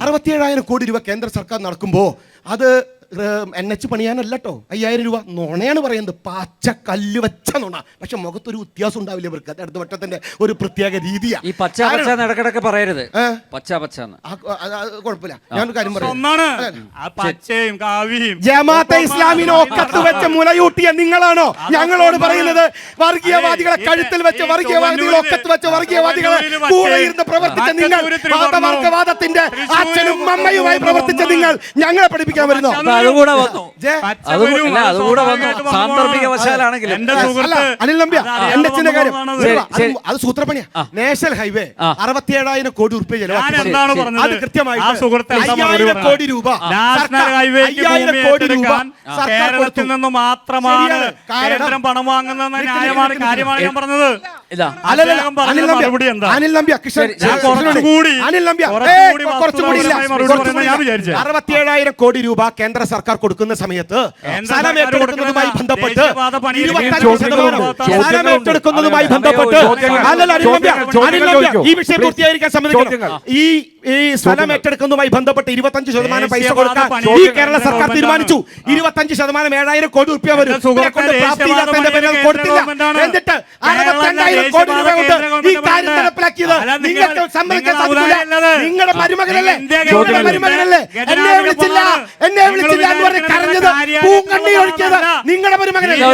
67,000 കോടി രൂപ കേന്ദ്ര സർക്കാർ നടക്കുമ്പോൾ അത് NH പണിയാനല്ല കേട്ടോ. 5,000 രൂപ നുണയാണ് പറയുന്നത്. പച്ച കല്ല് വെച്ച നുണ. പക്ഷെ മുഖത്തൊരു വ്യത്യാസം ഉണ്ടാവില്ല ഇവർക്ക്. അത് ഇടതുപക്ഷത്തിന്റെ ഒരു പ്രത്യേക രീതിയാണ്. ഈ പച്ച ഇടക്കിടക്ക് പറയരുത്. പച്ച കുഴപ്പമില്ല. ഞാനൊരു കാര്യം പറയാം. ജമാഅത്തെ ഇസ്ലാമിനെ ഒക്കത്ത് വെച്ച് മുലയൂട്ടിയ നിങ്ങളാണോ ഞങ്ങളോട് പറയുന്നത് വർഗീയവാദികളെ കഴുത്തിൽ വെച്ച് വർഗീയവാദികളെ ഒക്കത്ത് വെച്ച് വർഗീയവാദികളെ കൂടെ ഇരുന്ന് പ്രവർത്തിച്ച നിങ്ങൾ, മതവർഗവാദത്തിന്റെ അച്ഛനും അമ്മയുമായി പ്രവർത്തിച്ച നിങ്ങൾ ഞങ്ങളെ പഠിപ്പിക്കാൻ വരുന്നു. അതുകൂടെ വന്നു. അനിൽ നമ്പ്യ എന്റെ അച്ഛന്റെ കാര്യം അത് സൂത്രപ്പണിയാ. നാഷണൽ ഹൈവേ 67,000 കോടി രൂപ ചെലവാക്കി. അത് കൃത്യമായിട്ട് 5,000 കോടി രൂപ കേരളത്തിൽ നിന്ന് മാത്രമാണ് കേന്ദ്രം പണം വാങ്ങുന്ന ന്യായമാണ് കാര്യമാണ് ഞാൻ പറഞ്ഞത്. അനിൽ നമ്പ്യ 67,000 കോടി രൂപ കേന്ദ്ര സർക്കാർ കൊടുക്കുന്ന സമയത്ത് സ്ഥലം ഏറ്റെടുക്കുന്നതുമായി ബന്ധപ്പെട്ട് 25% ബന്ധപ്പെട്ട് ഈ വിഷയം പൂർത്തീകരിക്കാൻ സമ്മതിക്കണം. ഈ സ്ഥലം ഏറ്റെടുക്കുന്നതുമായി ബന്ധപ്പെട്ട് 25% പൈസ കൊടുക്കാൻ ഈ കേരള സർക്കാർ തീരുമാനിച്ചു. 25% 7,000 കോടി രൂപ വരും. കൊടുത്തില്ല. എന്നിട്ട് 62,000 കോടി രൂപ കൊണ്ട് ഈ കാര്യം നടപ്പിലാക്കിയത് നിങ്ങൾക്ക് സമ്മതിക്കാൻ സാധിക്കില്ല. നിങ്ങളുടെ മരുമകനല്ലേ എന്നെ വിളിച്ചില്ല എന്ന് പറഞ്ഞ് കരഞ്ഞത് പൂങ്കണ്ണീർ ഒഴിച്ചത് നിങ്ങളുടെ മരുമകനല്ലേ?